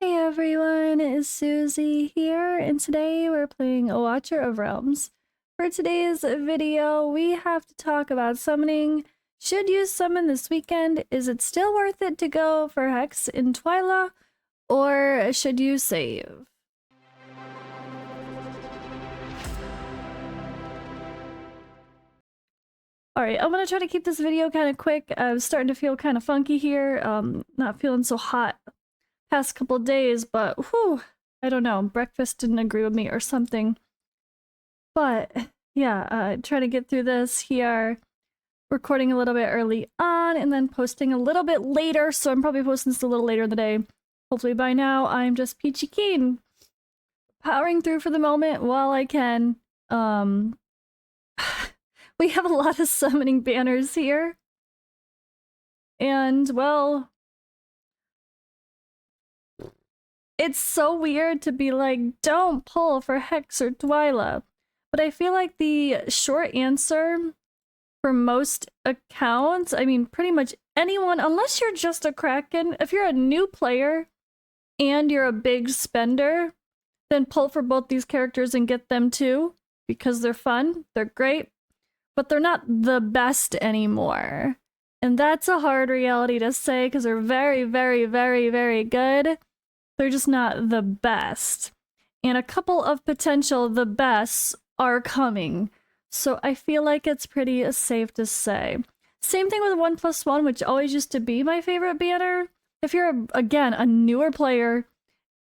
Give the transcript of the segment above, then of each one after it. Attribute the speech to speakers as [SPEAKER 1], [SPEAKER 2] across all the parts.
[SPEAKER 1] Hey everyone, it's Suzi here, and today we're playing A Watcher of Realms. For today's video, we have to talk about summoning. Should you summon this weekend? Is it still worth it to go for Hex in Twyla, or should you save? Alright, I'm gonna try to keep this video kind of quick. I'm starting to feel kind of funky here, not feeling so hot past couple days, but whew, I don't know, breakfast didn't agree with me or something. But yeah, try to get through this here, recording a little bit early on and then posting a little bit later. So I'm probably posting this a little later in the day. Hopefully by now I'm just peachy keen, powering through for the moment while I can. We have a lot of summoning banners here. And well, it's so weird to be like, don't pull for Hex or Twyla. But I feel like the short answer for most accounts, I mean, pretty much anyone, unless you're just a Kraken, if you're a new player and you're a big spender, then pull for both these characters and get them too, because they're fun, they're great, but they're not the best anymore. And that's a hard reality to say because they're very, very, very, very good. They're just not the best. And a couple of potential the bests are coming. So I feel like it's pretty safe to say. Same thing with 1+1, which always used to be my favorite banner. If you're, again, a newer player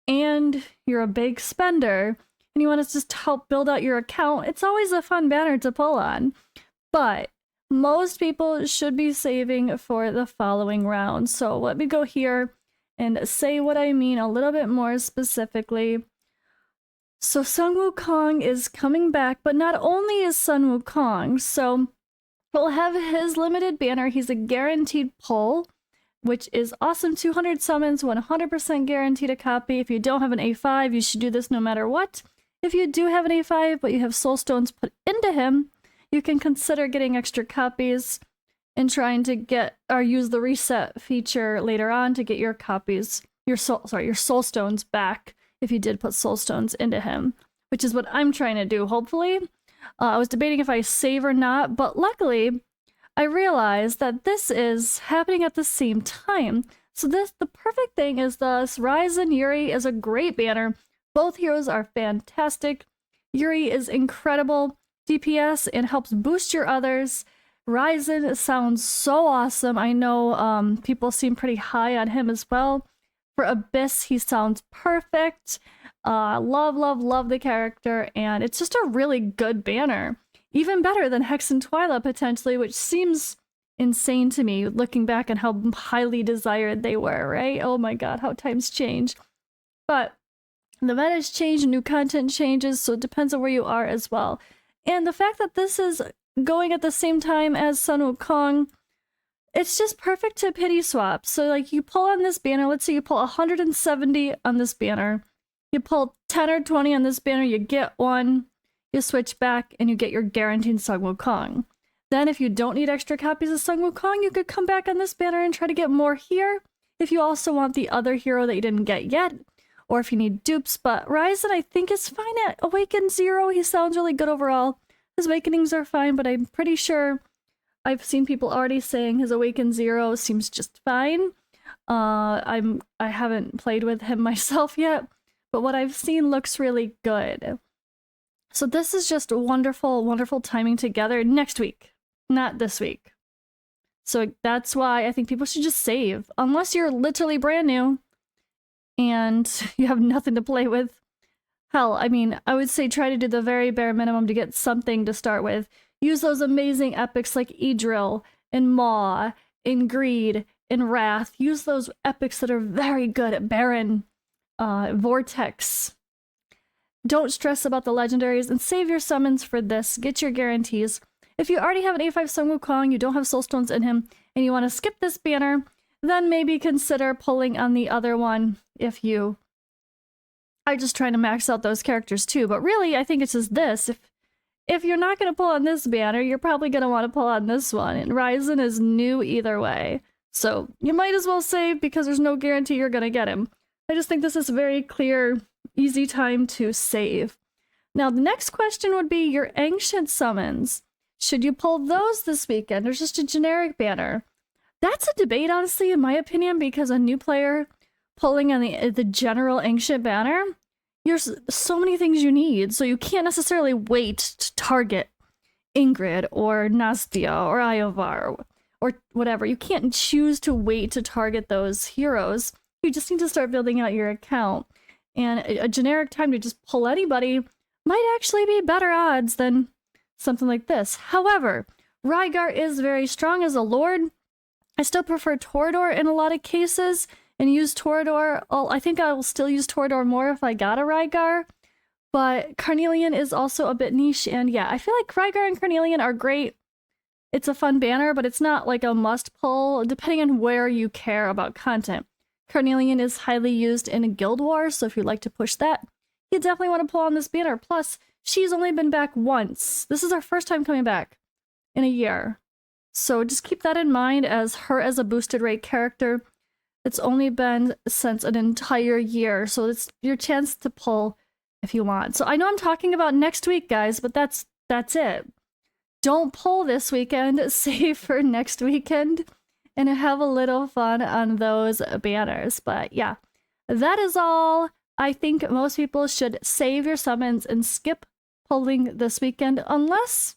[SPEAKER 1] and you're a big spender and you want to just help build out your account, it's always a fun banner to pull on. But most people should be saving for the following round. So let me go here and say what I mean a little bit more specifically. So Sun Wukong is coming back, but not only is Sun Wukong, so we'll have his limited banner. He's a guaranteed pull, which is awesome. 200 summons, 100% guaranteed a copy. If you don't have an A5, you should do this no matter what. If you do have an A5, but you have soul stones put into him, you can consider getting extra copies and trying to get or use the reset feature later on to get your copies, your soul stones back if you did put soul stones into him, which is what I'm trying to do, hopefully. I was debating if I save or not, but luckily I realized that this is happening at the same time. So the perfect thing is this Ryzen Yuri is a great banner. Both heroes are fantastic. Yuri is incredible DPS and helps boost your others. Ryzen sounds so awesome. I know people seem pretty high on him as well. For Abyss, he sounds perfect. Love, love, love the character, and it's just a really good banner. Even better than Hex and Twyla, potentially, which seems insane to me, looking back on how highly desired they were, right? Oh my god, how times change. But the meta's changed, new content changes, so it depends on where you are as well. And the fact that this is going at the same time as Sun Wukong, it's just perfect to pity swap. So like you pull on this banner, let's say you pull 170 on this banner, you pull 10 or 20 on this banner, you get one, you switch back, and you get your guaranteed Sun Wukong. Then if you don't need extra copies of Sun Wukong, you could come back on this banner and try to get more here. If you also want the other hero that you didn't get yet, or if you need dupes, but Ryzen I think is fine at Awaken 0. He sounds really good overall. His Awakenings are fine, but I'm pretty sure I've seen people already saying his Awaken 0 seems just fine. I haven't played with him myself yet, but what I've seen looks really good. So this is just wonderful, wonderful timing together next week, not this week. So that's why I think people should just save, unless you're literally brand new and you have nothing to play with. Hell, I mean, I would say try to do the very bare minimum to get something to start with. Use those amazing epics like Idril and Maw and Greed and Wrath. Use those epics that are very good at Baron, Vortex. Don't stress about the legendaries and save your summons for this. Get your guarantees. If you already have an A5 Sun Wukong, you don't have soul stones in him, and you want to skip this banner, then maybe consider pulling on the other one if you are just trying to max out those characters too. But really, I think it's just this. If you're not going to pull on this banner, you're probably going to want to pull on this one. And Ryzen is new either way. So you might as well save because there's no guarantee you're going to get him. I just think this is a very clear, easy time to save. Now, the next question would be your ancient summons. Should you pull those this weekend or just a generic banner? That's a debate, honestly, in my opinion, because a new player pulling on the general ancient banner, there's so many things you need, so you can't necessarily wait to target Ingrid or Nastia or Iovar or whatever. You can't choose to wait to target those heroes. You just need to start building out your account. And a generic time to just pull anybody might actually be better odds than something like this. However, Rygar is very strong as a lord. I still prefer Torador in a lot of cases and use Torador. I think I will still use Torador more if I got a Rygar. But Carnelian is also a bit niche, and yeah, I feel like Rygar and Carnelian are great. It's a fun banner, but it's not like a must pull, depending on where you care about content. Carnelian is highly used in Guild Wars, so if you'd like to push that, you definitely want to pull on this banner. Plus, she's only been back once. This is our first time coming back in a year. So just keep that in mind as her as a boosted rate character. It's only been since an entire year, so it's your chance to pull if you want. So I know I'm talking about next week, guys, but that's it. Don't pull this weekend, save for next weekend, and have a little fun on those banners. But yeah, that is all. I think most people should save your summons and skip pulling this weekend, unless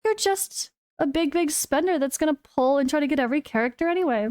[SPEAKER 1] you're just a big spender that's gonna pull and try to get every character anyway.